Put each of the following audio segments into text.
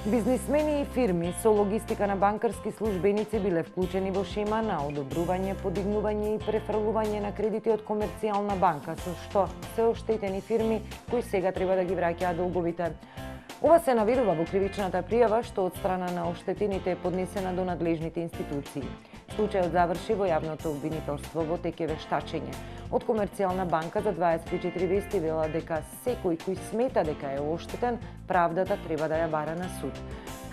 Бизнисмени и фирми со логистика на банкарски службеници биле вклучени во шема на одобрување, подигнување и префрлување на кредити од комерцијална банка, со што се оштетени фирми кои сега треба да ги враќаат долговите. Ова се наведува во кривичната пријава што од страна на оштетените е поднесена до надлежните институции. Случајот заврши во јавното обвинителство во теке вештачење. Од Комерцијална банка за 24 вести вела дека секој кој смета дека е оштетен, правдата треба да ја бара на суд.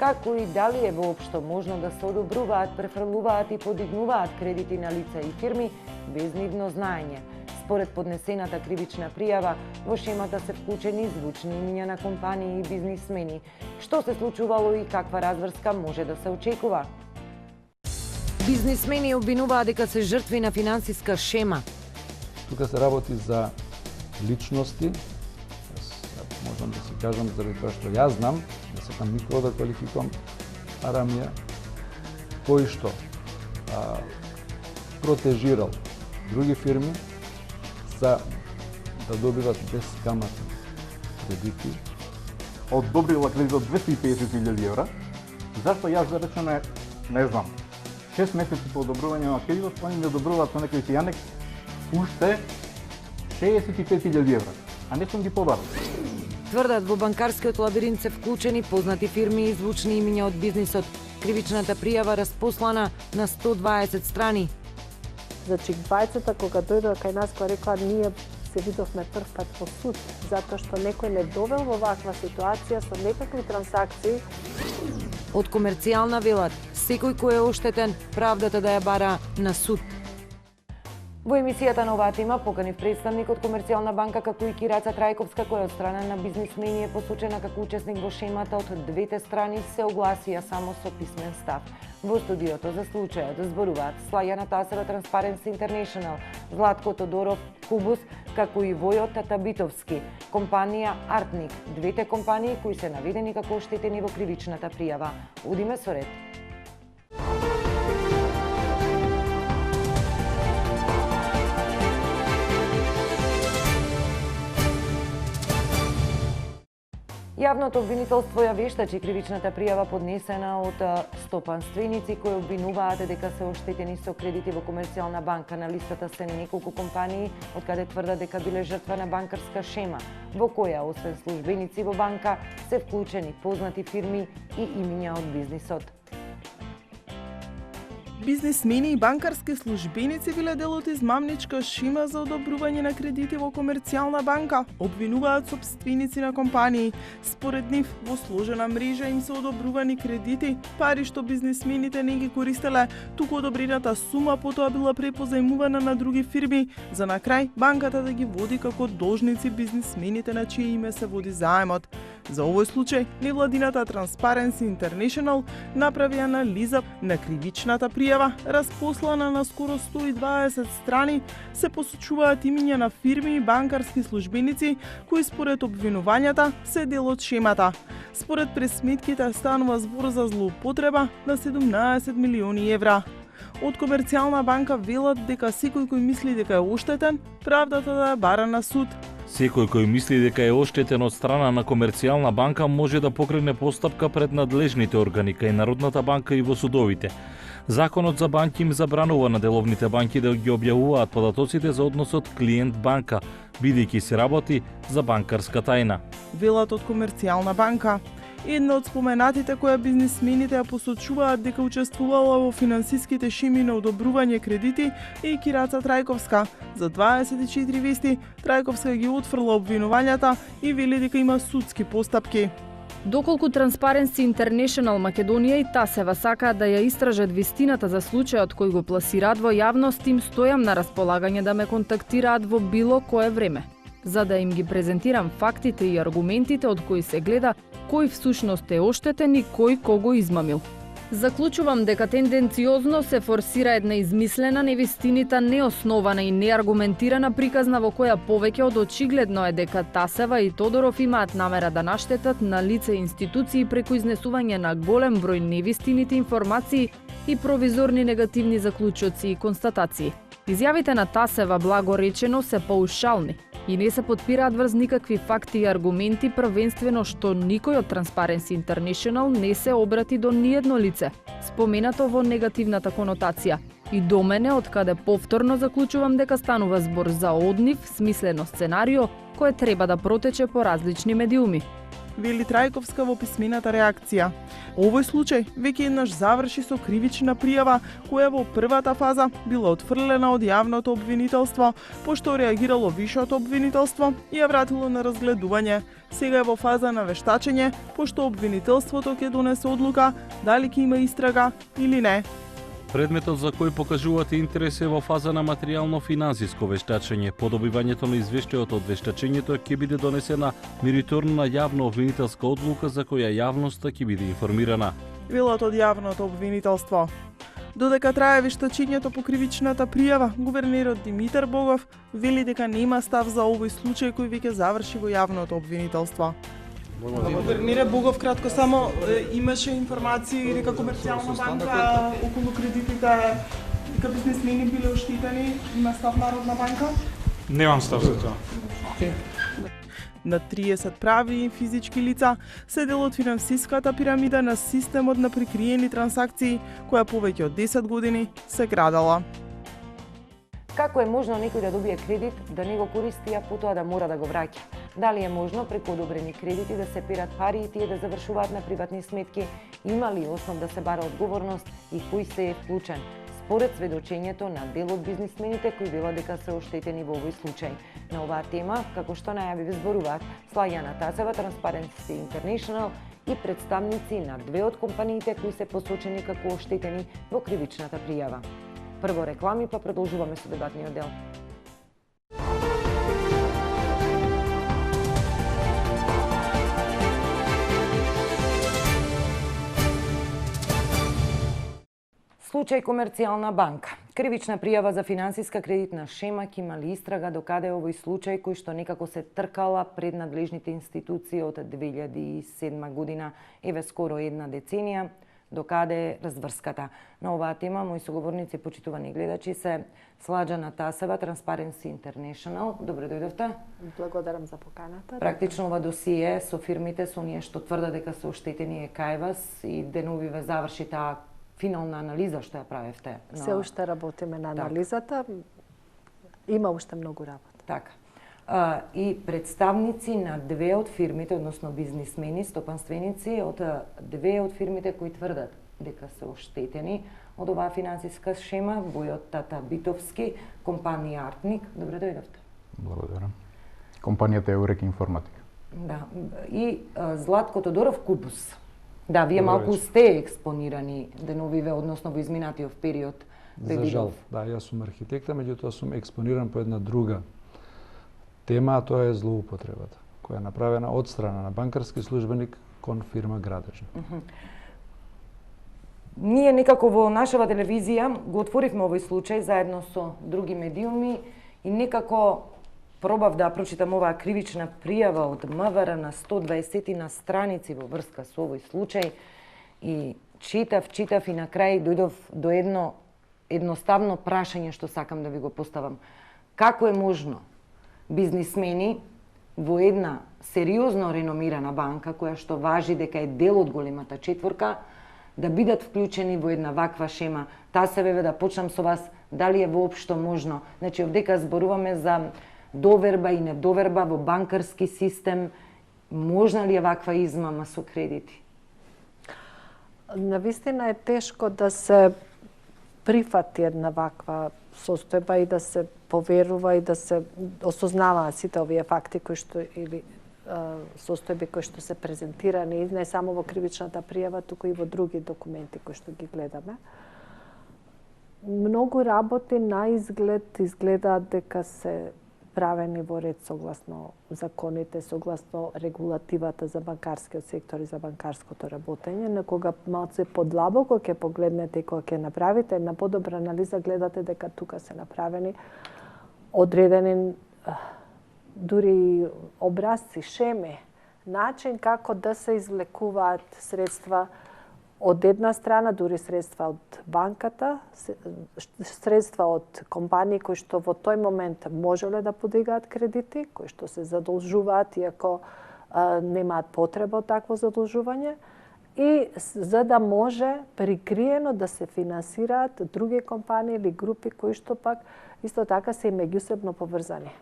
Како и дали е воопшто можно да се одобруваат, префрлуваат и подигнуваат кредити на лица и фирми без нивно знаење. Според поднесената кривична пријава, во шемата се вклучени звучни имиња на компании и бизнисмени. Што се случувало и каква разврска може да се очекува? Бизнисмени обвинуваат дека се жртви на финансиска шема. Тука се работи за личности, можам да си кажам, заради тоа што јас знам, да сакам никого да квалификувам, Арамија, кој што протежирал други фирми за да добиват бескаматни кредити. Одобрила кредит од 250.000 евра, зашто јас да речеме, не знам, 6 месеци по одобрување на кредитот, они не одобруваат со некој си анекс уште 65.000 евра, а не сум ги побарал. Тврдат во банкарскиот лабиринт се вклучени познати фирми и звучни имиња од бизнисот. Кривичната пријава распослана на 120 страни. Значи, двајцата кога дојдоа кај нас, која рекоа ние се видовме прв пат во суд, затоа што некој не довел во ваква ситуација со некакви трансакции. Од Комерцијална велат, секој кој е оштетен, правдата да ја бара на суд. Во емисијата на оваа тема поканив представник од Комерцијална банка како и Кираца Трајковска, која од страна на бизнисмени е посочена како учесник во шемата од двете страни, се огласија само со писмен став. Во студиото за случајот зборуваат Слајана Тасева, Transparency International, Златко Тодоров, Кубус, како и Војо Татабитовски, компанија Артник, двете компании кои се наведени како оштетени во кривичната пријава. Одиме со ред. Јавното обвинителство ја вештачи кривичната пријава поднесена од стопанственици кои обвинуваат дека се оштетени со кредити во Комерцијална банка. На листата се неколку компании од каде тврдат дека биле жртва на банкарска шема, во која освен службеници во банка се вклучени познати фирми и имиња од бизнисот. Бизнисмени и банкарски службеници биле дел од измамничка шема за одобрување на кредити во Комерцијална банка, обвинуваат сопственици на компании. Според нив, во сложена мрежа им се одобрувани кредити, пари што бизнисмените не ги користеле, туку одобрената сума потоа била препозајмувана на други фирми, за на крај банката да ги води како должници бизнисмените на чие име се води заемот. За овој случај, невладината Transparency International направи анализа на кривичната пријава, распослана на скоро 120 страни, се посочуваат имиња на фирми и банкарски службеници кои според обвинувањата се дел од шемата. Според пресметките станува збор за злоупотреба на 17 милиони евра. Од Комерцијална банка велат дека секој кој мисли дека е оштетен, правдата да ја бара на суд. Секој кој мисли дека е оштетен од страна на Комерцијална банка може да покрене постапка пред надлежните органи кај Народната банка и во судовите. Законот за банки им забранува на деловните банки да ги објавуваат податоците за односот клиент-банка, бидејќи се работи за банкарска тајна. Велат од Комерцијална банка. Една од споменатите која бизнисмените ја посочуваат дека учествувала во финансиските шеми на одобрување кредити е Кираца Трајковска. За 24 вести, Трајковска ги отфрла обвинувањата и вели дека има судски постапки. Доколку Transparency International Македонија и Тасева сакаат да ја истражат вистината за случајот кој го пласираат во јавност, им стојам на располагање да ме контактираат во било кое време, за да им ги презентирам фактите и аргументите од кои се гледа кој всушност е оштетен и кој кого измамил. Заклучувам дека тенденциозно се форсира една измислена, невистинита, неоснована и неаргументирана приказна во која повеќе од очигледно е дека Тасева и Тодоров имаат намера да наштетат на лице и институции преку изнесување на голем број невистините информации и провизорни негативни заклучоци и констатации. Изјавите на Тасева, благо речено, се паушални. и не се потпираат врз никакви факти и аргументи, првенствено што никој од Transparency International не се обрати до ниедно лице, споменато во негативната конотација. И до мене, од каде повторно заклучувам дека станува збор за однив, смислено сценарио, кое треба да протече по различни медиуми. Вели Трајковска во писмената реакција. Овој случај веќе еднаш заврши со кривична пријава, која во првата фаза била отфрлена од јавното обвинителство, пошто реагирало вишето обвинителство и ја вратило на разгледување. Сега е во фаза на вештачење, пошто обвинителството ќе донесе одлука дали ќе има истрага или не. Предметот за кој покажувате интерес е во фаза на материјално-финансиско вештачење. По добивањето на извештајот од вештачењето ќе биде донесена мериторна јавна обвинителска одлука за која јавноста ќе биде информирана. Велат од јавното обвинителство. Додека трае вештачењето по кривичната пријава, гувернерот Димитар Богов вели дека нема став за овој случај кој веќе заврши во јавното обвинителство. Гувернерот Богов кратко само имаше информации дека Комерцијална банка околу кредитите дека бизнисмени биле оштетени, има став Народна банка? Немам став за тоа. На 30 прави и физички лица се дел од финансиската пирамида на системот на прикриени трансакции, која повеќе од 10 години се градала. Како е можно некој да добие кредит, да не го користи, а потоа да мора да го враќа? Дали е можно преку одобрени кредити да се перат пари и тие да завршуваат на приватни сметки? Има ли основ да се бара одговорност и кој се е вклучен? Според сведочењето на дел од бизнисмените кои велат дека се оштетени во овој случај. На оваа тема, како што најави зборуваат Слаѓана Тасева, Transparency International и представници на две од компаниите кои се посочени како оштетени во кривичната пријава. Прво реклами, па продолжуваме со дебатниот дел. Случај Комерцијална банка. Кривична пријава за финансиска кредитна шема ќе имали истрага докаде овој случај кој што некако се тркала пред надлежните институции од 2007 година, еве скоро една деценија, докаде е разврската. На оваа тема мои соговорници, почитувани гледачи, се Слаѓана Тасева, Transparency International. Добре дојдовте. Благодарам за поканата. Практично ова досие со фирмите, со оние што тврдат дека се оштетени е кај вас и денови ве заврши таа финална анализа што ја правевте. Се уште работиме на анализата. Има уште многу работа. Така. И представници на две од фирмите, односно бизнисмени, стопанственици од две од фирмите кои тврдат дека се оштетени од оваа финансиска шема, Бојот Тата Битовски, компанија Артник. Добре дојдовте. Благодарам. Компанијата е Eurek Информатика. Да. И Златко Тодоров Кубус. Да, вие малку сте експонирани деновиве, односно во изминатиот период. За жал, да, јас сум архитекта, меѓутоа сум експониран по една друга тема, а тоа е злоупотребата, која е направена од страна на банкарски службеник кон фирма Градежна. Ние некако во нашава телевизија го отворивме овој случај заедно со други медиуми и некако пробав да прочитам оваа кривична пријава од МВР на 120 на страници во врска со овој случај и читав и на крај дојдов до едно едноставно прашање што сакам да ви го поставам. Како е можно бизнисмени во една сериозно реномирана банка, која што важи дека е дел од големата четворка, да бидат вклучени во една ваква шема? Таа се да почнам со вас, дали е воопшто можно? Значи, овдека зборуваме за доверба и недоверба во банкарски систем. Можна ли е ваква измама со кредити? Навистина е тешко да се прифати една ваква состојба и да се поверува и да се осознаваат сите овие факти кои што или состојби кои што се презентирани не само во кривичната пријава, туку и во други документи кои што ги гледаме. Многу работи на изглед изгледаат дека се правени во ред согласно законите, согласно регулативата за банкарскиот сектор и за банкарското работење, но кога малце подлабоко ќе погледнете и кога ќе направите една подобра анализа, гледате дека тука се направени одредени дури образци, шеми, начин како да се извлекуваат средства од една страна дури средства од банката, средства од компании кои што во тој момент можеле да подигаат кредити, кои што се задолжуваат иако немаат потреба од такво задолжување, и за да може прикриено да се финансираат други компании или групи кои што пак исто така се и меѓусебно поврзани.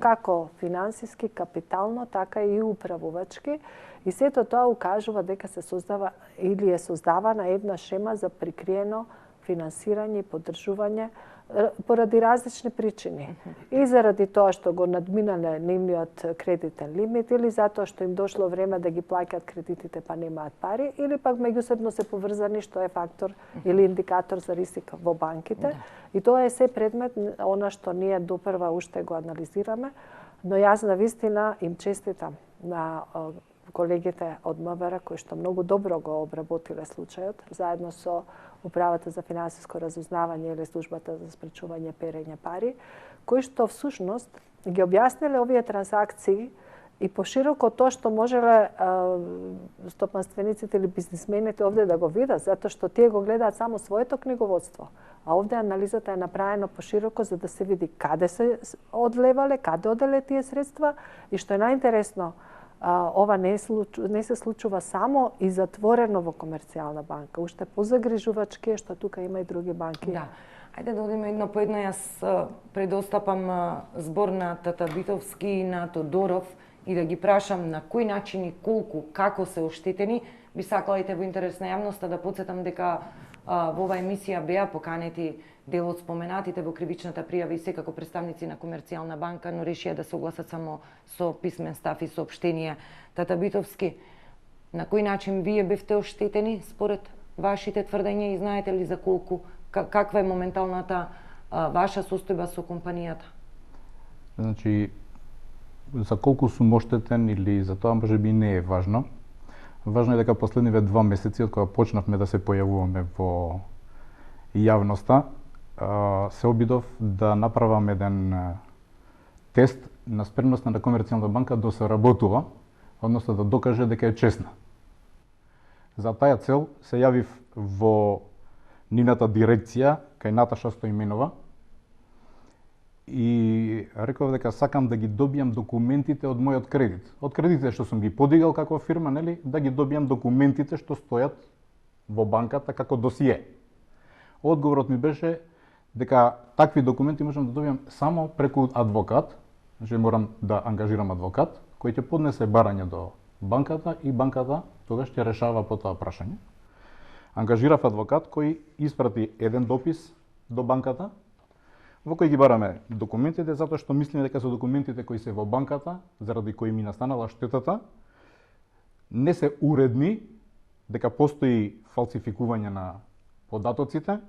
Како финансиски, капитално, така и управувачки. И сето тоа укажува дека се создава или е создавана една шема за прикриено финансирање и поддржување поради различни причини. И заради тоа што го надминале нивниот кредитен лимит, или затоа што им дошло време да ги плаќаат кредитите па немаат пари, или пак меѓусебно се поврзани, што е фактор или индикатор за рисик во банките. И тоа е се предмет она што ние допрва уште го анализираме, но јас на вистина им честитам на колегите од МВР кои што многу добро го обработиле случајот, заедно со Управата за финансиско разузнавање или Службата за спречување перење пари, кои што всушност ги објасниле овие трансакции и пошироко тоа што можеле стопанствениците или бизнисмените овде да го видат, затоа што тие го гледаат само своето книговодство. А овде анализата е направена пошироко за да се види каде се одлевале, каде оделе тие средства и што е најинтересно, ова не се случува само и затворено во комерцијална банка. Уште позагрижувачки е што тука има и други банки. Да. Ајде да одиме едно по едно. Јас предостапам збор на Тата Битовски и на Тодоров и да ги прашам на кој начин и колку, како се оштетени. Би сакала и те во интерес на јавноста да потсетам дека во оваа емисија беа поканети дел од споменатите во кривичната пријава и секако представници на комерцијална банка, но решија да се огласат само со писмен став и соопштение. Тата Битовски, на кој начин вие бевте оштетени според вашите тврдења и знаете ли за колку, каква е моменталната ваша состојба со компанијата? Значи, за колку сум оштетен или за тоа можеби не е важно. Важно е дека последниве 2 месеци од кога почнавме да се појавуваме во јавноста, се обидов да направам еден тест на спремноста на комерцијална банка да се работува, односно да докаже дека е честна. За таа цел се јавив во нивната дирекција кај Наташа Стоименова и реков дека сакам да ги добијам документите од мојот кредит. Од кредитите што сум ги подигал како фирма, нели, да ги добијам документите што стојат во банката како досие. Одговорот ми беше дека такви документи можам да добијам само преку адвокат, значи морам да ангажирам адвокат кој ќе поднесе барање до банката и банката тогаш ќе решава по тоа прашање. Ангажирав адвокат кој испрати еден допис до банката во кој ги бараме документите, затоа што мислиме дека со документите кои се во банката, заради кои ми настанала штетата, не се уредни, дека постои фалсификување на податоците.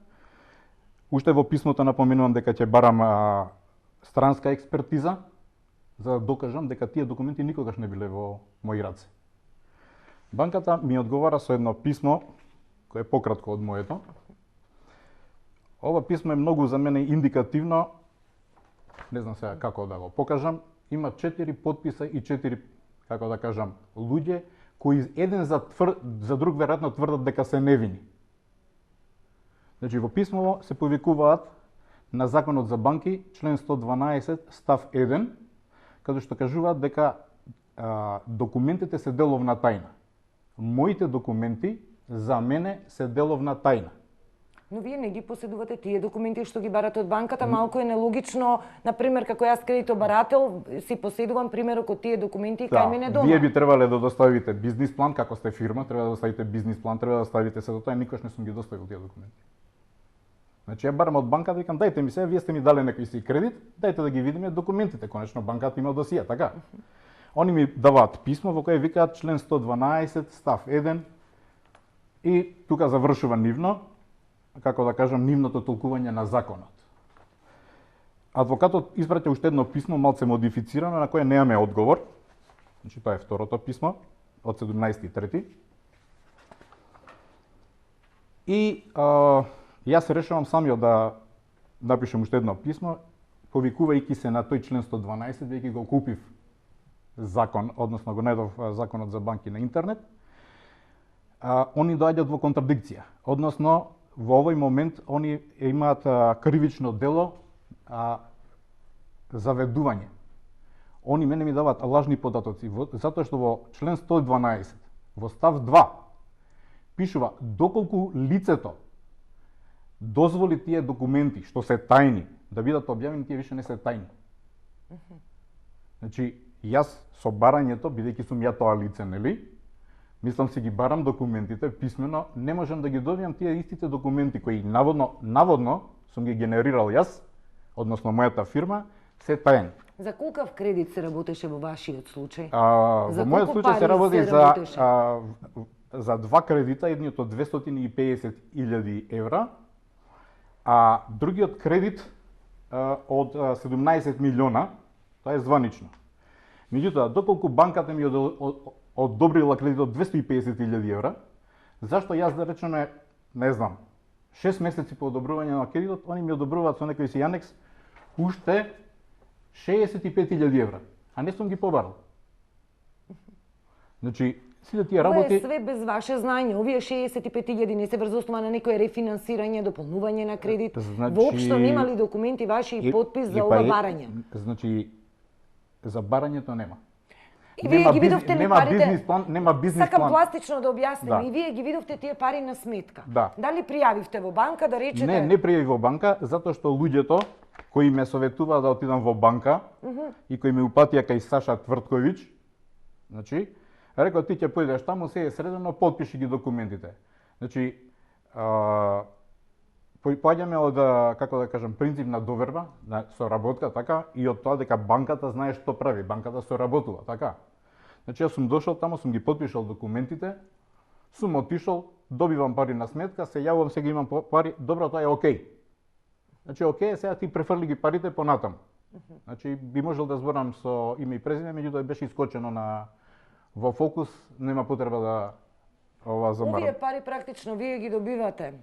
Уште во писмото напоменувам дека ќе барам странска експертиза, за да докажам дека тие документи никогаш не биле во мои раце. Банката ми одговара со едно писмо, кое е пократко од моето. Ова писмо е многу за мене индикативно, не знам сега како да го покажам. Има 4 подписа и 4, како да кажам, луѓе кои еден за друг веројатно тврдат дека се невини. Значи во писмово се повикуваат на Законот за банки, член 112, став 1, каде што кажуваат дека документите се деловна тајна. Моите документи за мене се деловна тајна. Но вие не ги поседувате тие документи што ги барате од банката, малку е нелогично, например, како јас кредитобарател си поседувам примерок од тие документи кај мене дома. Вие би требале да доставите бизнис план, како сте фирма, треба да доставите бизнис план, треба да ставите се до тоа, никош не сум ги доставил тие документи. Значи ја барам од банката и викам дајте ми се, вие сте ми дали некој си кредит, дајте да ги видиме документите, конечно банката има досија, така. Они ми даваат писмо во кое викаат член 112 став 1 и тука завршува нивно, како да кажам, нивното толкување на законот. Адвокатот испраќа уште едно писмо, малце модифицирано, на кое немаме одговор. Значи тоа е второто писмо од 17.3. И јас се решавам самиот да напишем уште едно писмо, повикувајќи се на тој член 112, веќе го купив закон, односно го најдов законот за банки на интернет. они доаѓаат во контрадикција. Односно, во овој момент они имаат кривично дело заведување. Они мене ми даваат лажни податоци, затоа што во член 112, во став 2, пишува доколку лицето дозволи тие документи, што се тајни, да бидат објавени, тие више не се тајни. Значи, јас со барањето, бидејќи сум ја тоа лице, нели, мислам си ги барам документите писмено, не можам да ги добијам тие истите документи кои наводно сум ги генерирал јас, односно мојата фирма, се тајни. За колкав кредит се работеше во вашиот случај? Во мојот случај се работи за два кредита, едниот од 250.000 евра, а другиот кредит од 17 милиона, тоа е званично. Меѓутоа, доколку банката ми одобрила кредит од 250.000 евра, зашто јас да речеме, не знам, 6 месеци по одобрување на кредитот, они ми одобруваат со некој си анекс уште 65.000 евра, а не сум ги побарал. Значи, сите тие работи... Ова е све без ваше знаење. Овие 65.000 не се врз основа на некое рефинансирање, дополнување на кредит. Значи... Воопшто немали документи ваши и подпис за ова барање. Значи, за барањето нема. И вие ги видовте ли парите? Нема бизнис план. Сакам пластично да објасним. Да. И вие ги видовте тие пари на сметка. Да. Дали пријавивте во банка да речете? Не пријавив во банка, затоа што луѓето кои ме советуваа да отидам во банка и кои ме упатија кај Саша Твртковиќ, значи, рекол ти ќе појдеш таму, се е средено, потпиши ги документите. Значи, поаѓаме од, како да кажам, принцип на доверба, на соработка, така, и од тоа дека банката знае што прави, банката соработува, така. Значи, јас сум дошол таму, сум ги потпишал документите, сум отишол, добивам пари на сметка, се јавувам, сега имам пари, добро, тоа е окей. Значи, окей, сега ти префрли ги парите понатаму. Значи, би можел да зборам со име и презиме, меѓутоа беше искочено во фокус, нема потреба да замарам. Овие пари практично вие ги добивате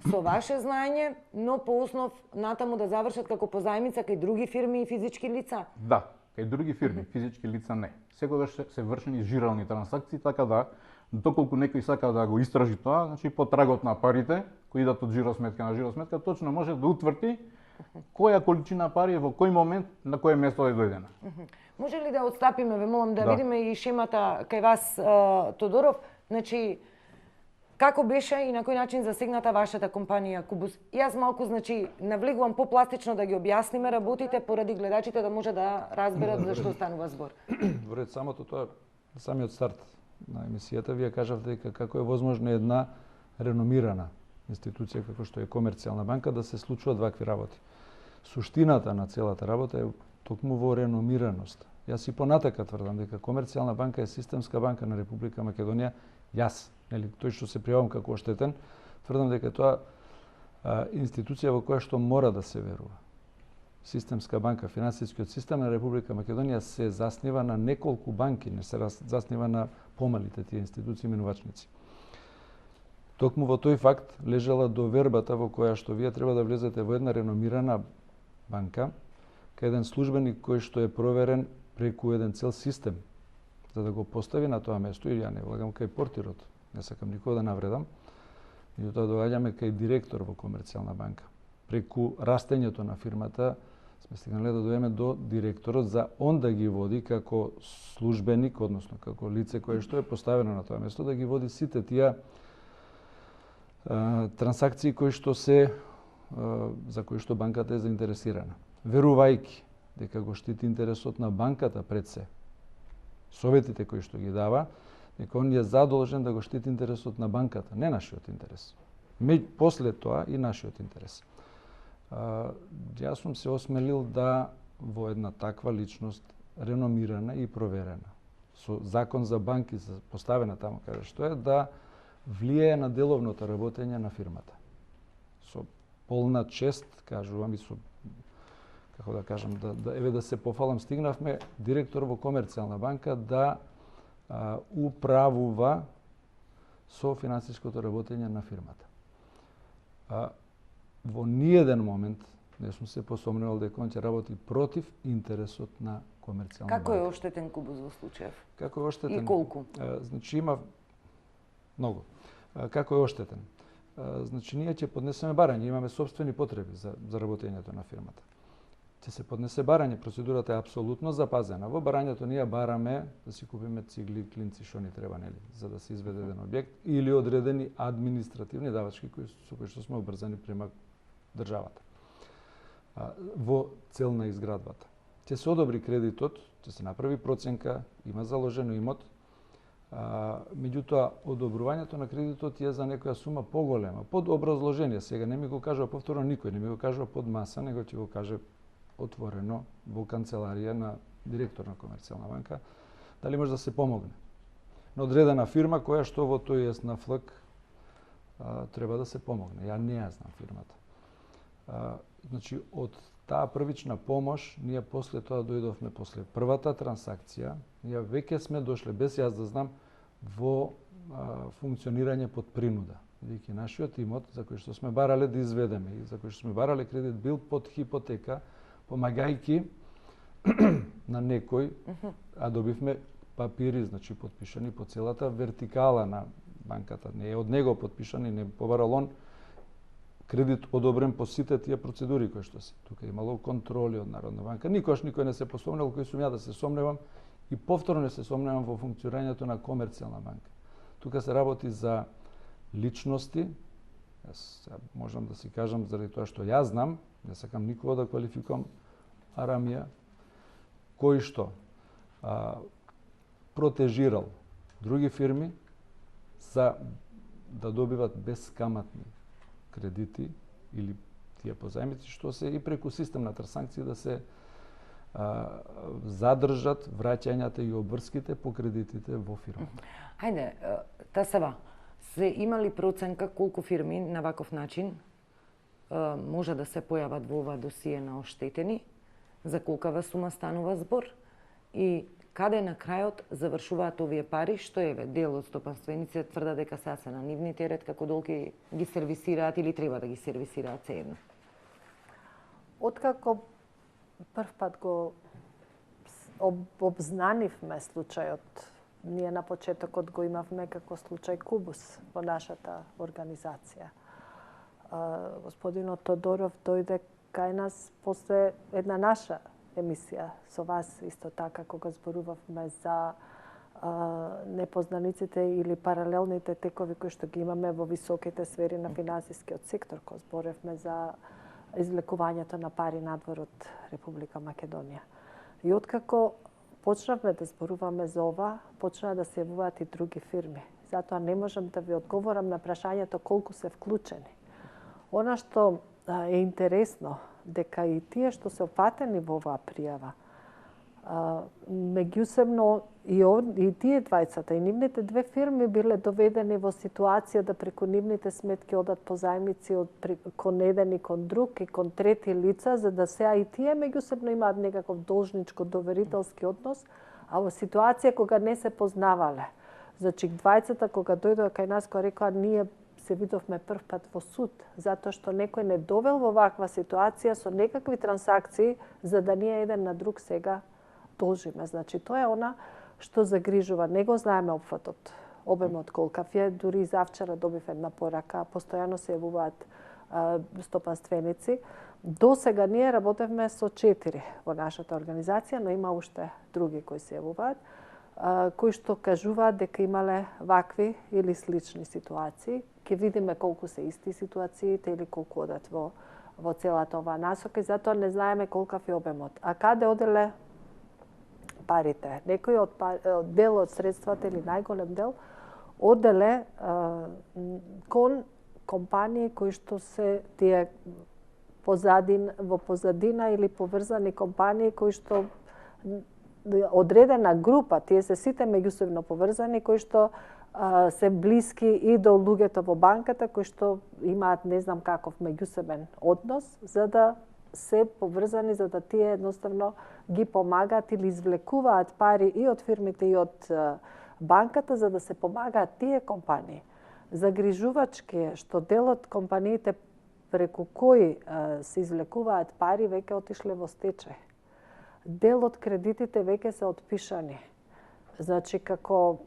со ваше знаење, но по основ натаму да завршат како позајмица кај други фирми и физички лица? Да, кај други фирми, физички лица не. Секогаш се вршени жирални трансакции, така да, доколку некој сака да го истражи тоа, значи по трагот на парите, кои идат од жиросметка на жиросметка, точно може да утврди која количина пари во кој момент на кое место е дојдена. Може ли да отстапиме, ве молам да видиме и шемата кај вас, Тодоров, значи како беше и на кој начин засегната вашата компанија Кубус? Јас малку, значи, навлегувам попластично да ги објасниме работите поради гледачите да може да разберат за што станува збор. Во ред, самиот старт на емисијата, вие кажавте дека како е возможно една реномирана институција како што е Комерцијална банка да се случуваат вакви работи. Суштината на целата работа е токму во реномираност. Јас и понатака тврдам дека Комерцијална банка е системска банка на Република Македонија. Јас, нели, тој што се пријавам како оштетен, тврдам дека тоа институција во која што мора да се верува. Системска банка, финансискиот систем на Република Македонија се заснива на неколку банки, не се заснива на помалите тие институции менувачници. Токму во тој факт лежала довербата во која што вие треба да влезете во една реномирана банка, кај еден службеник кој што е проверен преку еден цел систем, за да го постави на тоа место, и ја не влагам кај портирот, не сакам никога да навредам, и тоа доаѓаме кај директор во Комерцијална банка. Преку растењето на фирмата сме стигнале да дојдеме до директорот за он да ги води како службеник, односно како лице кое што е поставено на тоа место, да ги води сите тие трансакции кои што се за кои што банката е заинтересирана. Верувајќи дека го штити интересот на банката пред се, советите кои што ги дава, дека он е задолжен да го штити интересот на банката, не нашиот интерес. После тоа и нашиот интерес. Јас сум се осмелил да во една таква личност, реномирана и проверена, со закон за банки поставена таму каде што е, да влијае на деловното работење на фирмата. Со полна чест, кажувам, и со, како да кажам, да се пофалам, стигнавме директор во Комерцијална банка да управува со финансиското работење на фирмата. Во ниеден момент не сум се посомнувал дека он ќе работи против интересот на Комерцијална банка. Како е оштетен Кубус во случајов? Како е оштетен? И колку? Значи има Многу. Како е оштетен? Значи, ние ќе поднесеме барање, имаме собствени потреби за работењето на фирмата. Ќе се поднесе барање, процедурата е апсолутно запазена. Во барањето ние бараме да си купиме цигли, клинци, што ни треба, нели, за да се изведе еден објект, или одредени административни давачки со кои што сме обрзани према државата во цел на изградбата. Ќе се одобри кредитот, ќе се направи проценка, има заложено имот, меѓутоа одобрувањето на кредитот е за некоја сума поголема, под образложение. Сега не ми го кажува повторно никој, не ми го кажува под маса, него ќе го каже отворено во канцеларија на директор на Комерцијална банка, дали може да се помогне на одредена фирма која што во тој еснафлак треба да се помогне. Ја не ја знам фирмата. Значи, од таа првична помош, ние после тоа дојдовме после првата трансакција, ние веќе сме дошле, без јас да знам, во функционирање под принуда. Бидејќи нашиот имот, за кој што сме барале да изведеме и за кој што сме барале кредит, бил под хипотека, помагајќи на некој, а добивме папири, значи подпишани по целата вертикала на банката. Не е од него подпишани, не побарал он кредит одобрен по сите тие процедури кои што се. Тука имало контроли од Народна банка. Никош никој не се посомнел, кој сум ја да се сомневам и повторно не се сомневам во функционирањето на Комерцијална банка. Тука се работи за личности. Јас можам да си кажам заради тоа што јас знам, не сакам никого да квалификувам Арамија, кој што протежирал други фирми за да добиват безкаматни кредити или тие позајмици, што се и преку систем на трансакции да се задржат враќањата и обврските по кредитите во фирмата. Хајде, Тасева, се имали проценка колку фирми на ваков начин може да се појават во ова досие на оштетени, за колкава сума станува збор и каде на крајот завршуваат овие пари, што еве дел од стопанствениците тврда дека сега се на нивни терет, како долги ги сервисираат или треба да ги сервисираат сеедно? Откако прв пат го обзнанивме случајот, ние на почетокот го имавме како случај Кубус во нашата организација. Господинот Тодоров дојде кај нас после една наша емисија со вас исто така кога зборувавме за непознаниците или паралелните текови кои што ги имаме во високите сфери на финансискиот сектор, кога зборевме за извлекувањето на пари надвор од Република Македонија. И откако почнавме да зборуваме за ова, почнаа да се јавуваат и други фирми. Затоа не можам да ви одговорам на прашањето колку се вклучени. Она што е интересно, дека и тие што се опатени во оваа пријава, меѓусебно и тие двајцата и нивните две фирми биле доведени во ситуација да преку нивните сметки одат позајмици кон еден и кон друг и кон трети лица, за да сега и тие меѓусебно имаат некаков должничко доверителски однос, а во ситуација кога не се познавале. Значи, двајцата кога дојдоа кај нас, кога рекоа ние се видовме прв пат во суд, затоа што некој не довел во ваква ситуација со некакви трансакции, за да ние еден на друг сега должиме. Значи, тоа е она што загрижува. Не го знаеме опфатот, обемот колкав е. Дури и завчера добив една порака, постојано се јавуваат стопанственици. До сега ние работевме со 4 во нашата организација, но има уште други кои се јавуваат, кои што кажуваат дека имале вакви или слични ситуации. Ке видиме колку се исти ситуациите или колку одат во целата оваа насока и затоа не знаеме колкав е обемот. А каде оделе парите? Некој од дел од средствата или најголем дел оделе кон компании кои што се тие во позадина или поврзани компании кои што одредена група, тие се сите меѓусебно поврзани, кои што се блиски и до луѓето во банката, кои што имаат не знам каков меѓусебен однос, за да се поврзани, за да тие едноставно ги помагаат или извлекуваат пари и од фирмите и од банката, за да се помагаат тие компании. Загрижувачки е што дел од компаниите преку кои се извлекуваат пари веќе отишле во стечај. Дел од кредитите веќе се отпишани. Значи, како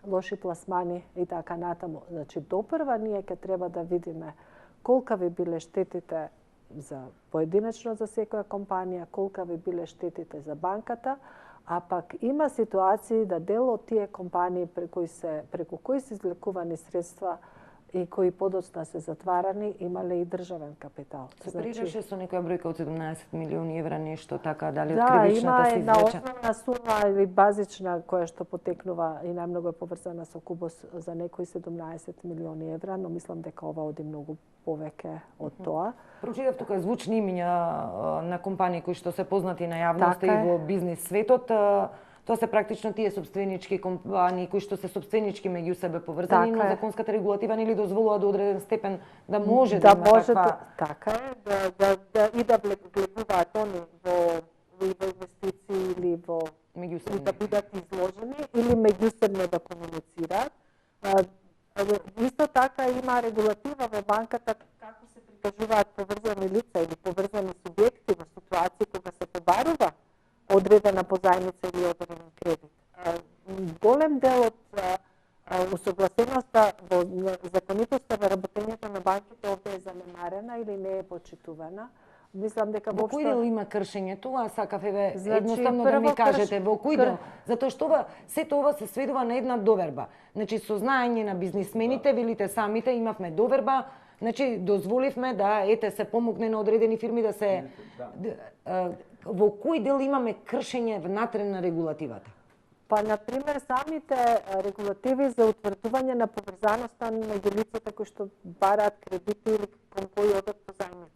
лоши пласмани и така натаму. Значи, допрва ние ќе треба да видиме колка би биле штетите за поединечно за секоја компанија, колка би биле штетите за банката, а пак има ситуации да дел од тие компании преку кои се излекувани средства и кои подоцна се затварани, имале и државен капитал. Се прираше со некоја бројка од 17 милиони евра, нешто така, дали од да, кривичната се има една извлече? основна сума или базична која што потекнува и најмногу е поврзана со Кубос за некои 17 милиони евра, но мислам дека ова оди многу повеќе од тоа. Прочитав тука звучни имиња на компании кои што се познати на јавноста Така е. и во бизнис светот. Тоа се практично тие собственички компании кои што се собственички меѓу себе поврзани, Така но е. законската регулатива нели дозволува до одреден степен да може да има може таква... така е, и да влегуваат они во инвестиции или во Меѓусебно. да бидат изложени или меѓусебно да комуницираат. Исто така има регулатива во банката како се прикажуваат поврзани лица или поврзани субјекти во ситуации кога се побарува одредена позајмица или одреден кредит. Голем дел од усогласеноста во законитоста во работењето на банките овде е занемарена или не е почитувана. Мислам дека Во кој дел има кршење? Тоа сакав едноставно да ми кажете. Во кој дел? Затоа што сето ова се сведува на една доверба. Значи, со знаење на бизнисмените, велите самите, имавме доверба, значи, дозволивме да, се помогне на одредени фирми да се... Во кој дел имаме кршење внатре на регулативата? Па, например, самите регулативи за утврдување на поврзаноста меѓу лицата кои што бараат кредити или кон кои одат позајмици.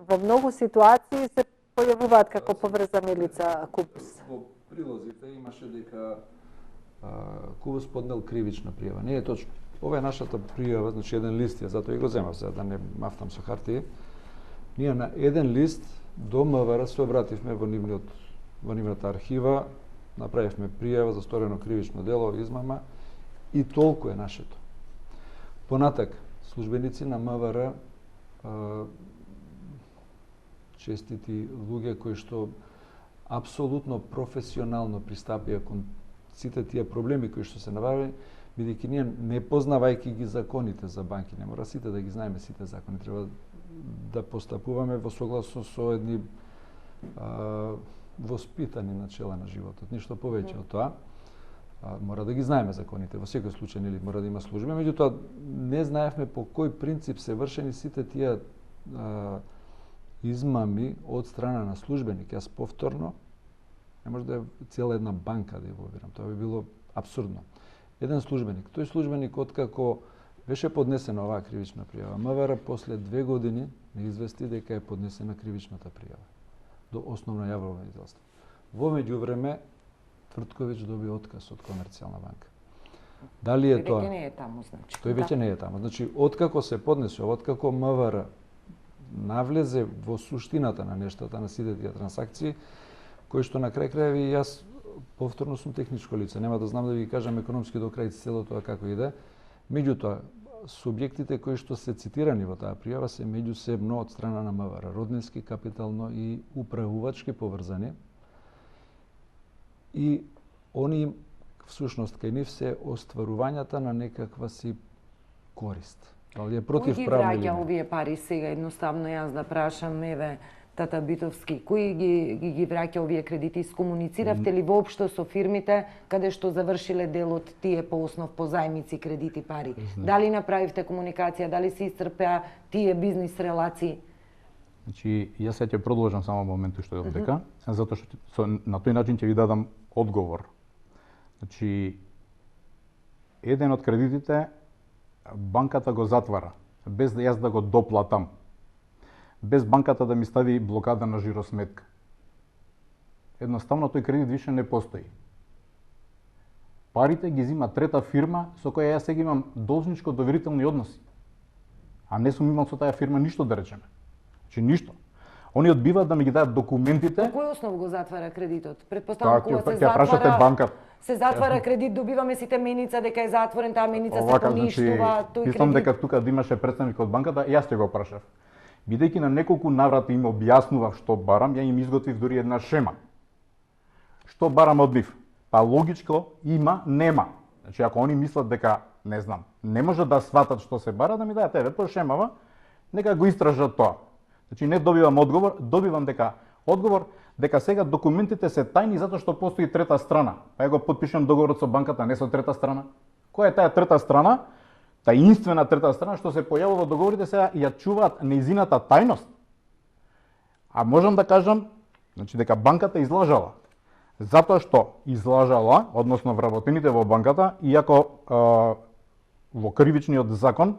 Во многу ситуации се појавуваат како поврзани лица Кубус. Во прилозите имаше дека Кубус поднел кривична пријава. Не е точно. Ова е нашата пријава, значи еден лист ја, затоа и го земав за да не мафтам со хартија. Ние на еден лист до МВР се обративме во нивната архива, направивме пријава за сторено кривично дело, измама и толку е нашето. Понатак, службеници на МВР, честити луѓе кои што апсолутно професионално пристапија кон сите тие проблеми кои што се навари, бидејќи ние не познавајќи ги законите за банки, не мора сите да ги знаеме сите закони, треба да постапуваме во согласно со едни воспитани начела на животот, ништо повеќе од тоа. Мора да ги знаеме законите, во секој случај нели мора да има служби, меѓутоа не знаевме по кој принцип се вршени сите тие измами од страна на службеник. Јас повторно не може да е цела една банка да ја инволвирам, тоа би било апсурдно. Еден службеник, тој службеник откако беше поднесена оваа кривична пријава, МВР после 2 години не извести дека е поднесена кривичната пријава до основно јавно обвинителство. Во меѓувреме Твртковиќ доби отказ од Комерцијална банка. Дали е тоа? Тој веќе не е таму, значи. Тој веќе не е таму. Значи, откако се поднесе, откако МВР навлезе во суштината на нештата, на сите тие трансакции, кои што на крај крајеви јас повторно сум техничко лице, нема да знам да ви кажам економски до крај цело тоа како иде. Меѓутоа, субјектите кои што се цитирани во таа пријава се меѓусебно од страна на МВР, роднински, капитално и управувачки поврзани. И они всушност кај нив се остварувањата на некаква си корист. Дали е против правно или Кој ги враќа не? овие пари сега едноставно јас да прашам, Тата Битовски, кој ги враќа овие кредити? Искомунициравте ли воопшто со фирмите каде што завршиле дел од тие по основ позајмици, кредити, пари? Дали направивте комуникација, дали се исцрпеа тие бизнис релации? Значи, јас ќе продолжам само моментот што е дека, затоа што на тој начин ќе ви дадам одговор. Значи, еден од кредитите банката го затвара, без да јас да го доплатам, без банката да ми стави блокада на жиросметка. Едноставно тој кредит више не постои. Парите ги зима трета фирма со која јас сега имам должничко доверителни односи. А не сум имал со таа фирма ништо да речеме. Значи ништо. Они одбиваат да ми ги дадат документите. По кој основ го затвара кредитот? Предпоставам кога се ќе прашате банката. Се затвара кредит, добиваме сите меница дека е затворен, таа меница се поништува, тој мислам кредит. дека тука да имаше представник од банката, јас ќе го прашав. Бидејќи на неколку наврати им објаснував што барам, ја им изготвив дури една шема. Што барам од нив? Па логичко има, нема. Значи, ако они мислат дека, не знам, не може да сватат што се бара, да ми дајат еве по шемава, нека го истражат тоа. Значи, не добивам одговор, добивам одговор дека сега документите се тајни затоа што постои трета страна. Па ја го потпишам договорот со банката, не со трета страна. Која е таа трета страна? Таинствена трета страна што се појавува во договорите, сега ја чуваат нејзината тајност. А можам да кажам, значи, дека банката излажала. Затоа што излажала, односно вработените во банката, иако во кривичниот закон,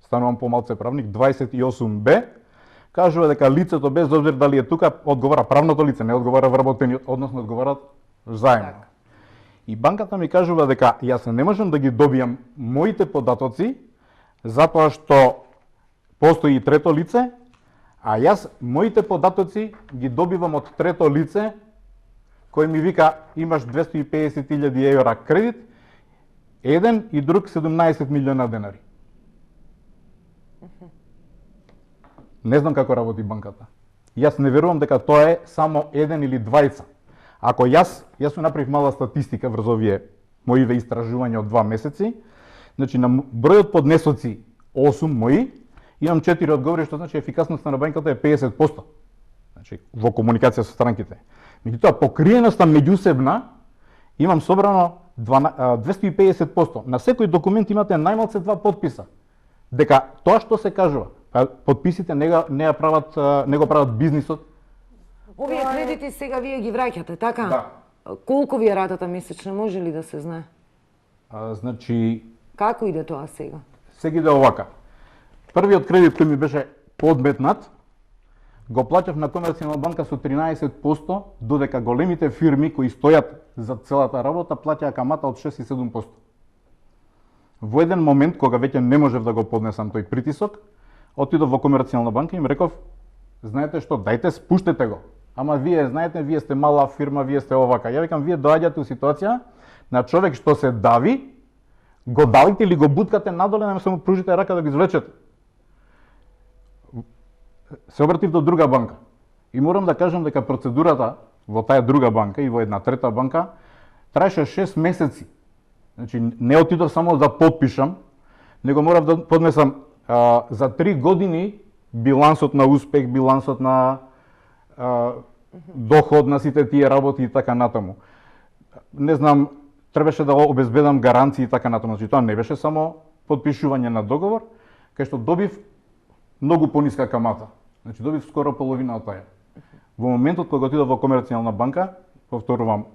станувам помалце правник, 28б, кажува дека лицето без обзир дали е тука, одговара правното лице, не одговара вработениот, односно одговарат заедно. И банката ми кажува дека јас не можам да ги добијам моите податоци, затоа што постои и трето лице, а јас моите податоци ги добивам од трето лице, кој ми вика имаш 250.000 евра кредит, еден и друг 17 милиона денари. Не знам како работи банката. Јас не верувам дека тоа е само еден или двајца. Ако јас направив мала статистика врз овие моиве истражувања од 2 месеци, значи на бројот поднесоци 8 мои, имам 4 одговори, што значи ефикасноста на банката е 50%. Значи во комуникација со странките. Меѓутоа покриеноста меѓусебна имам собрано 250%. На секој документ имате најмалце 2 подписа. Дека тоа што се кажува, подписите не го прават бизнисот. Овие кредити сега вие ги враќате, така? Да. Колку ви е ратата месечна, може ли да се знае? Значи, Како иде тоа сега? сега иде овака. Првиот кредит кој ми беше подметнат, го плаќав на Комерцијална банка со 13%, додека големите фирми кои стојат за целата работа плаќаа камата од 6 и 7%. Во еден момент, кога веќе не можев да го поднесам тој притисок, отидов во Комерцијална банка и им реков, знаете што, дајте спуштете го. Ама вие знаете, вие сте мала фирма, вие сте овака. Ја викам, вие доаѓате у ситуација на човек што се дави, го давите или го буткате надоле, нема се му пружите рака да го извлечете. Се обратив до друга банка. И морам да кажам дека процедурата во таа друга банка и во една трета банка траеше 6 месеци. Значи, не отидов само да подпишам, него морав да поднесам за 3 години билансот на успех, билансот на доход на сите тие работи и така натаму. Не знам, требаше да обезбедам гаранции и така натаму. Значи, тоа не беше само подпишување на договор, кај што добив многу пониска камата. Значи, добив скоро половина од таја. Во моментот кога отидов во Комерцијална банка, повторувам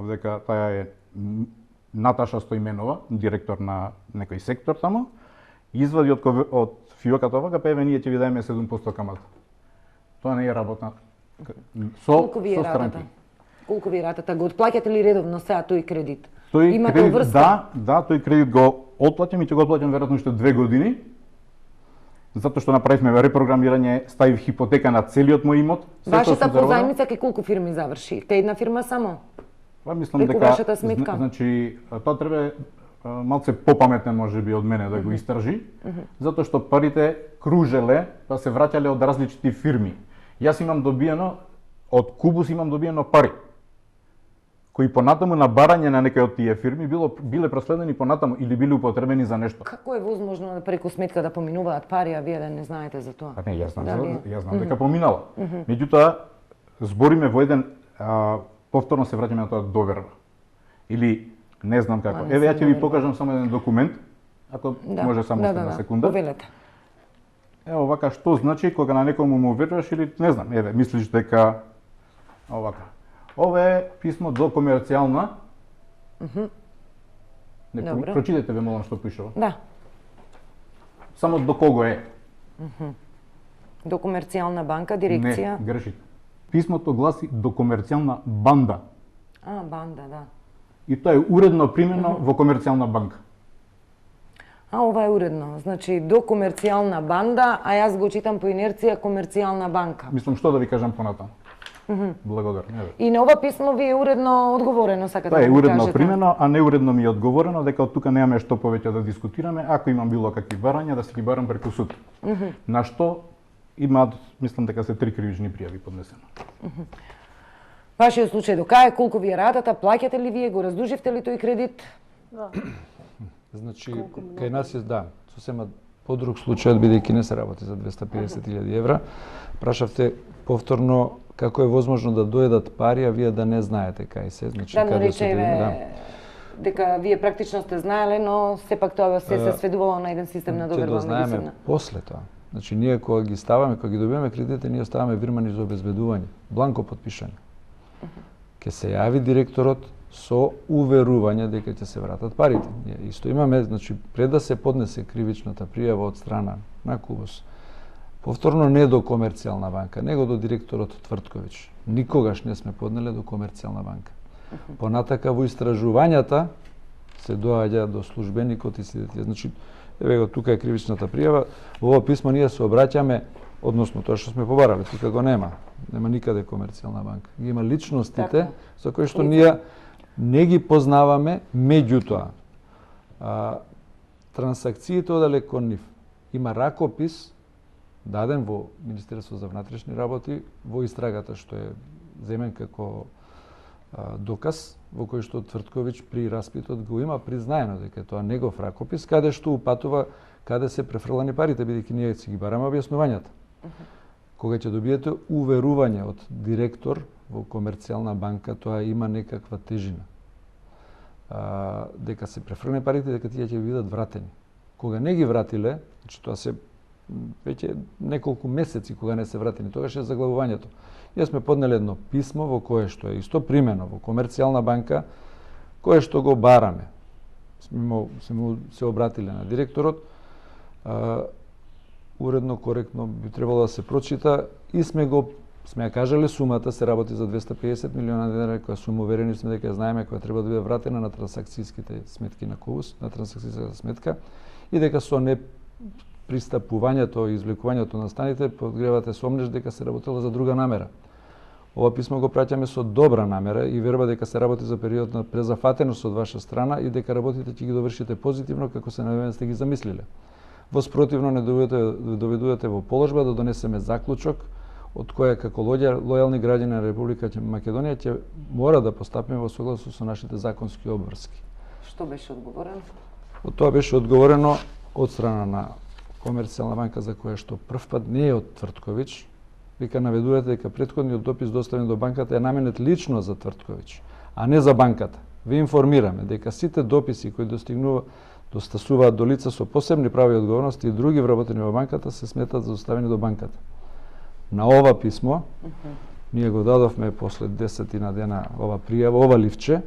дека таа е Наташа Стојменова, директор на некој сектор таму, извади од фиоката овака, па еве ние ќе ви даеме 7% камата. Тоа не е работа Колку ви е ратата? странки. Колку ви е ратата? Го отплаќате ли редовно сега тој кредит? Тој Имате кредит, врска? да, тој кредит го отплаќам и ќе го отплаќам веројатно уште 2 години. Затоа што направивме репрограмирање, ставив хипотека на целиот мој имот. Вашата позајмица кај колку фирми заврши? Кај една фирма само? Па мислам Преку дека вашата сметка? значи тоа треба малце попаметен можеби од мене да го истражи, затоа што парите кружеле, па се враќале од различити фирми. Јас имам добиено од Кубус имам добиено пари кои понатаму на барање на некој од тие фирми биле проследени понатаму или биле употребени за нешто. Како е возможно да преку сметка да поминуваат пари, а вие да не знаете за тоа? Па не, јас знам, Дали? јас знам дека поминала. Меѓутоа, збориме во еден, повторно се враќаме на тоа доверба. Или не знам како. не Еве ја се ќе ви доверба. покажам само еден документ, ако може само една секунда. Повелете. Ево вака што значи кога на некому му веруваш или не знам, еве мислиш дека овака. Ова е писмо до Комерцијална. Добро. Прочитете ве молам што пишува. Да. Само до кого е? До Комерцијална банка, дирекција. Не, грешите. Писмото гласи до Комерцијална банда. Банда, да. И тоа е уредно примено во Комерцијална банка. Ова е уредно. Значи, до Комерцијална банда, а јас го читам по инерција Комерцијална банка. Мислам што да ви кажам понатаму. Благодарам. Еве. И на ова писмо ви е уредно одговорено, сакате Тоа да е ми уредно кажете? примено, а неуредно ми е одговорено дека од тука немаме што повеќе да дискутираме, ако имам било какви барања да се ги барам преку суд. На што имаат, мислам дека се 3 кривични пријави поднесено. Вашиот случај до кај, колку ви е ратата, плаќате ли вие, го раздуживте ли тој кредит? Да. Значи, кај нас е, да, сосема подруг случај, бидејќи не се работи за 250.000 евра. Прашавте повторно како е возможно да дојдат пари, а вие да не знаете кај се. Значи, Да, но каде се речеме дека вие практично сте знаеле, но сепак тоа се сведувало на еден систем на доверба меѓусебна. Ќе дознаеме после тоа. Значи, ние кога ги ставаме, кога ги добиваме кредитите, ние ставаме вирмани за обезбедување, бланко потпишани. Ќе се јави директорот со уверување дека ќе се вратат парите. Ние исто имаме, значи, пред да се поднесе кривичната пријава од страна на КУБОС, повторно не до Комерцијална банка, него до директорот Твртковиќ. Никогаш не сме поднеле до Комерцијална банка. Понатака во истражувањата се доаѓа до службеникот и следите. Значи, еве го тука е кривичната пријава. Во ова писмо ние се обраќаме, односно тоа што сме побарале, тука го нема. Нема никаде Комерцијална банка. Ги има личностите за кои што ние не ги познаваме, меѓутоа трансакциите оделе кон нив. Има ракопис даден во Министерство за внатрешни работи во истрагата што е земен како доказ во кој што Твртковиќ при распитот го има признаено дека тоа негов ракопис каде што упатува каде се префрлани парите, бидејќи ние си ги бараме објаснувањата. Кога ќе добиете уверување од директор во Комерцијална банка, тоа има некаква тежина. Дека се префрлани парите, дека тие ќе бидат вратени. Кога не ги вратиле, значи тоа се веќе неколку месеци кога не се вратени, тогаш е заглавувањето. Ние сме поднели едно писмо во кое што е исто примено во Комерцијална банка, кое што го бараме. Се обратиле на директорот, уредно, коректно би требало да се прочита и сме ја кажале сумата се работи за 250 милиона денара, која сума уверени сме дека знаеме која треба да биде вратена на трансакцијските сметки на КУБОС, на трансакцијската сметка и дека со не пристапувањето и извлекувањето на станите подгревате сомнеш дека се работело за друга намера. Ова писмо го праќаме со добра намера и верба дека се работи за период на презафатеност од ваша страна и дека работите ќе ги довршите позитивно како се навеме сте ги замислиле. Во спротивно не доведувате во положба да донесеме заклучок од која како лојални граѓани на Република Македонија ќе мора да постапиме во согласно со нашите законски обврски. Што беше одговорено? Од тоа беше одговорено од страна на Комерцијална банка, за која што првпат не е од Твртковиќ, вика наведувате дека претходниот допис доставен до банката е наменет лично за Твртковиќ, а не за банката. Ви информираме дека сите дописи кои достасуваат до лица со посебни прави и одговорности и други вработени во банката се сметат за доставени до банката. На ова писмо, ние го дадовме после 10 дена ова пријава, ова ливче,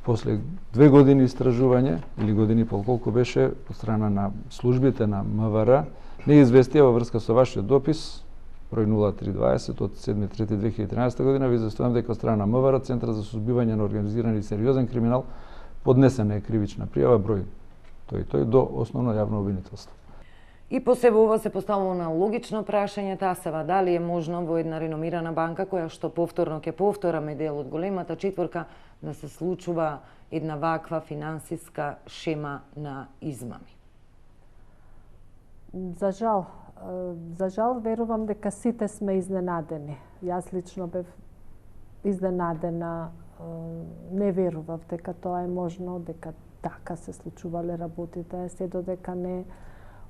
после 2 години истражување, или години и пол колку беше, од страна на службите на МВР, не известија во врска со вашиот допис, број 0320 од 7.3.2013 година, ви известувам дека од страна на МВР, Центар за сузбивање на организиран и сериозен криминал, поднесена е кривична пријава, број тој до основно јавно обвинителство. И по себе ова се поставува на логично прашање, Тасева, дали е можно во една реномирана банка, која што повторно ќе повтораме дел од големата четворка, да се случува една ваква финансиска шема на измами? За жал верувам дека сите сме изненадени. Јас лично бев изненадена, не верував дека тоа е можно, дека така се случувале работите, се додека не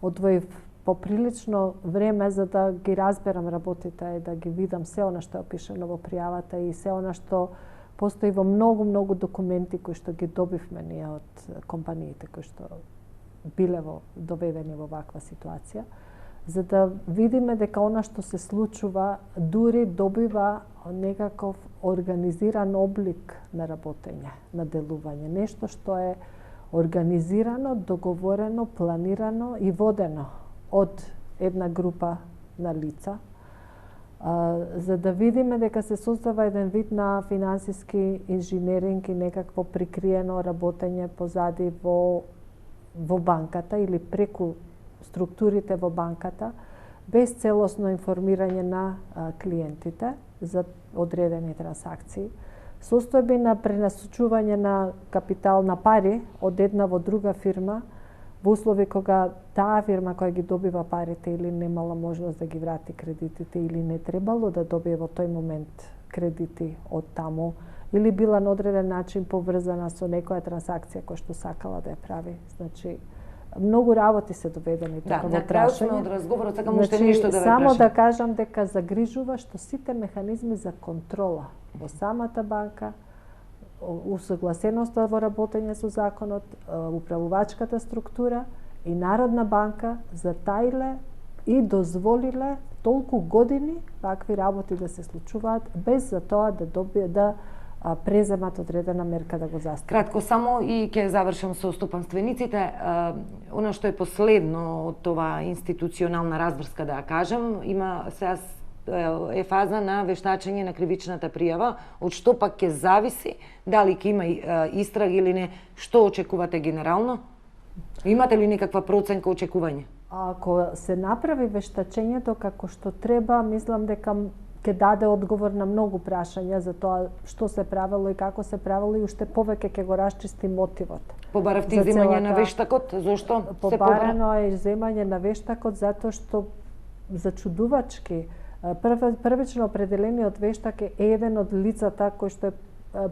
одвоив поприлично време за да ги разберам работите и да ги видам се она што е опишано во пријавата и се она што постои во многу документи кои што ги добивме ние од компаниите кои што биле доведени во ваква ситуација, за да видиме дека она што се случува дури добива некаков организиран облик на работење, на делување, нешто што е организирано, договорено, планирано и водено од една група на лица, за да видиме дека се создава еден вид на финансиски инженеринг и некакво прикриено работење позади во банката или преку структурите во банката, без целосно информирање на клиентите за одредени трансакции, состојби на пренасочување на капитал на пари од една во друга фирма, во услови кога таа фирма која ги добива парите или немала можност да ги врати кредитите или не требало да добие во тој момент кредити од таму, или била на одреден начин поврзана со некоја трансакција која што сакала да ја прави. Значи, многу работи се доведени тука во на крајот сме прашање. од разговорот, сакам уште нешто да ве само прашам. да кажам дека загрижува што сите механизми за контрола во самата банка, усогласеноста во работење со законот, управувачката структура и Народна банка затаиле и дозволиле толку години вакви работи да се случуваат без за тоа да преземат одредена мерка да го застават. Кратко само и ќе завршам со стопанствениците. Она што е последно од това институционална разврска, да ја кажам, има сега е фаза на вештачење на кривичната пријава, од што пак ќе зависи дали ќе има истрага или не. Што очекувате генерално? Имате ли некаква проценка очекување? Ако се направи вештачењето како што треба, мислам дека ќе даде одговор на многу прашања за тоа што се правело и како се правело и уште повеќе ќе го расчисти мотивот. Побаравте земање на вештакот? Зошто се побара? Побарано е земање на вештакот затоа што зачудувачки првично определениот вештак е еден од лицата кој што е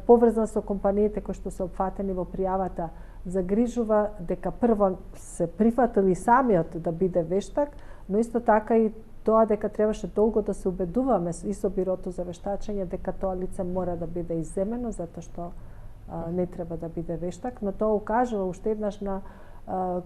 поврзан со компаниите кои што се опфатени во пријавата. Загрижува дека прво се прифатили самиот да биде вештак, но исто така и тоа дека требаше долго да се убедуваме и со бирото за вештачење дека тоа лице мора да биде изземено затоа што не треба да биде вештак, но тоа укажува уште еднаш на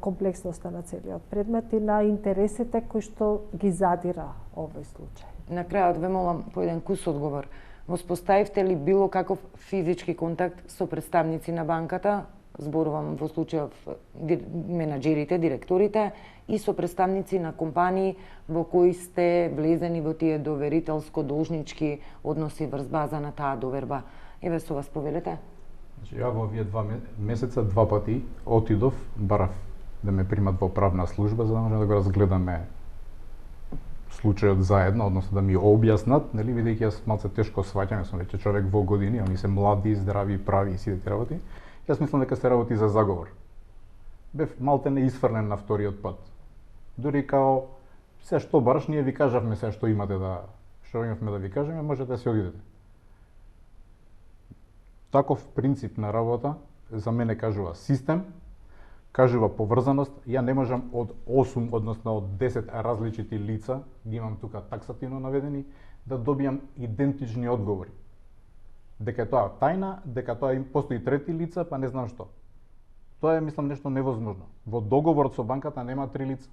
комплексноста на целиот предмет и на интересите кои што ги задира овој случај. На крајот ве молам по еден кус одговор. Воспоставивте ли било каков физички контакт со представници на банката, зборувам во случајов менаџерите, директорите, и со представници на компании во кои сте влезени во тие доверителско-должнички односи врз база на таа доверба? Еве со вас повелете. Значи, ја во овие 2 месеца 2 пати отидов, барав да ме примат во правна служба за да може да го разгледаме случајот заедно, односно да ми објаснат, нели, бидејќи јас малце тешко сваќам, сум веќе човек во години, они се млади, здрави, прави и сите тие работи. Јас мислам дека се работи за заговор. Бев малте не изфрлен на вториот пат. Дури као се што бараш, ние ви кажавме се што имате што имавме да ви кажеме, можете да се одидете. Таков принцип на работа за мене кажува систем, кажува поврзаност. Ја не можам од 8, односно од 10 различити лица, ги имам тука таксативно наведени, да добијам идентични одговори. Дека е тоа тајна, дека тоа им постои трети лица, па не знам што. Тоа е, мислам, нешто невозможно. Во договорот со банката нема 3 лица.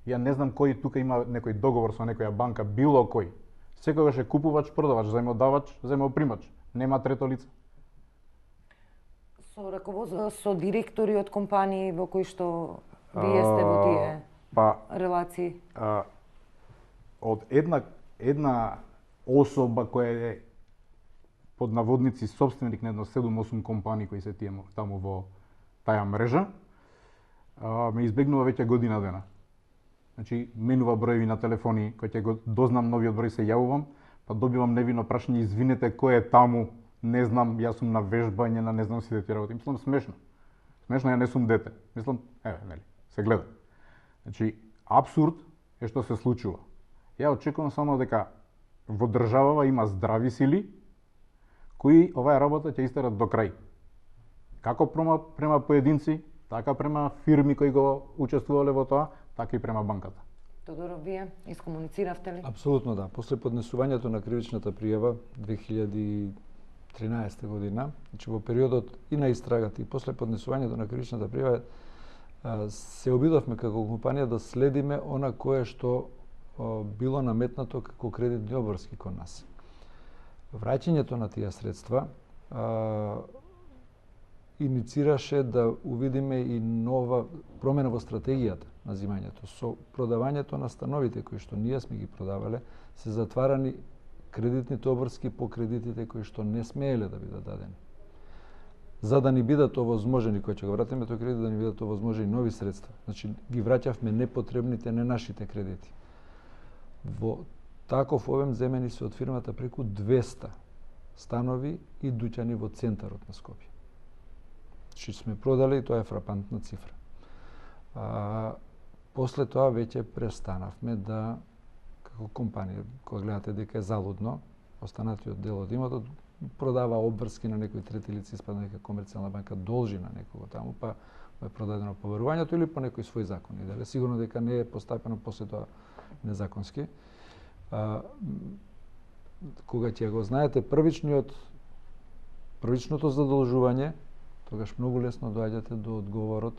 Ја не знам кој тука има некој договор со некоја банка, било кој. Секогаш е купувач, продавач, заемодавач, заемопримач. Нема трето лице. Со раководство, со директори од компании во кои што вие сте во тие релации? Од една особа која е под наводници собственик на едно 7-8 компании кои се тие таму во таа мрежа, ме избегнува веќе година дена. Значи, менува броеви на телефони, кој ќе го дознам новиот број се јавувам, па добивам невино прашање, извинете, кој е таму, не знам, јас сум на вежбање, на не знам сите тие работи. Мислам, смешно. Смешно, ја не сум дете. Мислам, нели, се гледа. Значи, абсурд е што се случува. Ја очекувам само дека во државава има здрави сили, кои оваа работа ќе истерат до крај. Како према поединци, така према фирми кои го учествувале во тоа, така и према банката. Тодоров, вие искомунициравте ли? Апсолутно да. После поднесувањето на кривичната пријава 2013 година, значи во периодот и на истрагата и после поднесувањето на кривичната пријава, се обидовме како компанија да следиме она кое што било наметнато како кредитни обврски кон нас. Враќањето на тие средства иницираше да увидиме и нова промена во стратегијата на земањето. Со продавањето на становите кои што ние сме ги продавале, се затварани кредитните обврски по кредитите кои што не смееле да бидат дадени. За да ни бидат овозможени, кои ќе го вратиме тој кредит, да ни бидат овозможени нови средства. Значи, ги враќавме непотребните, не нашите кредити. Во таков обем земени се од фирмата преку 200 станови и дуќани во центарот на Скопје. Значи сме продали и тоа е фрапантна цифра. После тоа веќе престанавме да, како компанија, кога гледате дека е залудно, останатиот дел од имотот, продава обврски на некој трети лице, испадна дека комерцијална банка должи на некого таму, па е продадено поверувањето или по некој свој закон. И дали сигурно дека не е постапено после тоа незаконски. Кога ќе го знаете првичното задолжување, тогаш многу лесно доаѓате до одговорот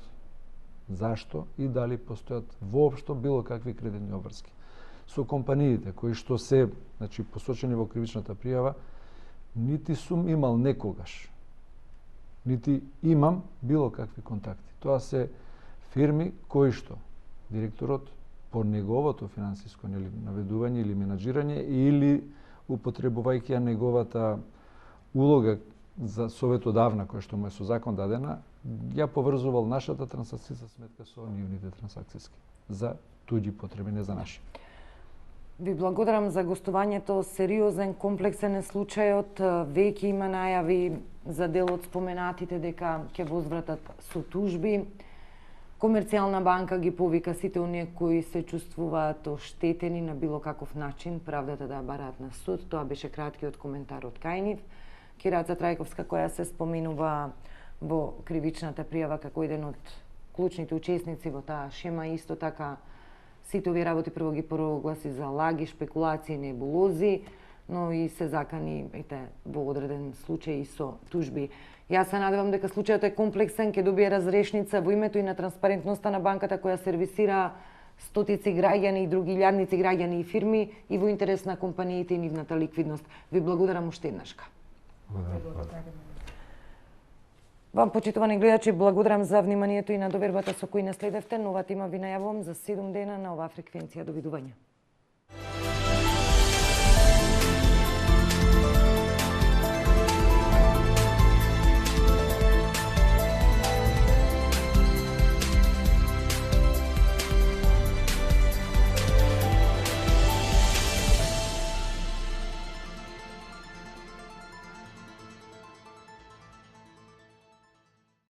зашто и дали постојат воопшто било какви кредитни обврски. Со компаниите кои што се, значи, посочени во кривичната пријава, нити сум имал некогаш, нити имам било какви контакти. Тоа се фирми кои што директорот по неговото финансиско наведување или менаџирање или употребувајќи ја неговата улога за советодавна која што му е со закон дадена, ја поврзувал нашата трансакцијска сметка со нивните трансакцијски за туѓи потреби, не за наши. Ви благодарам за гостувањето. Сериозен, комплексен е случајот. Веќе има најави за дел од споменатите дека ќе возвратат со тужби. Комерцијална банка ги повика сите оние кои се чувствуваат оштетени на било каков начин, правдата да бараат на суд. Тоа беше краткиот коментар од кај нив. Кираца Трајковска, која се споменува во кривичната пријава како еден од клучните учесници во таа шема, исто така сите овие работи прво ги прогласи за лаги, шпекулации, небулози, но и се закани во одреден случај и со тужби. Јас се надевам дека случајот е комплексен, ќе добие разрешница во името и на транспарентноста на банката која сервисира стотици граѓани и други илјадници граѓани и фирми и во интерес на компаниите и нивната ликвидност. Ви благодарам уште еднашка. Вам, почитувани гледачи, благодарам за вниманието и на довербата со кој наследевте. Нова тема ви најавувам за 7 дена на оваа фреквенција. Довидување.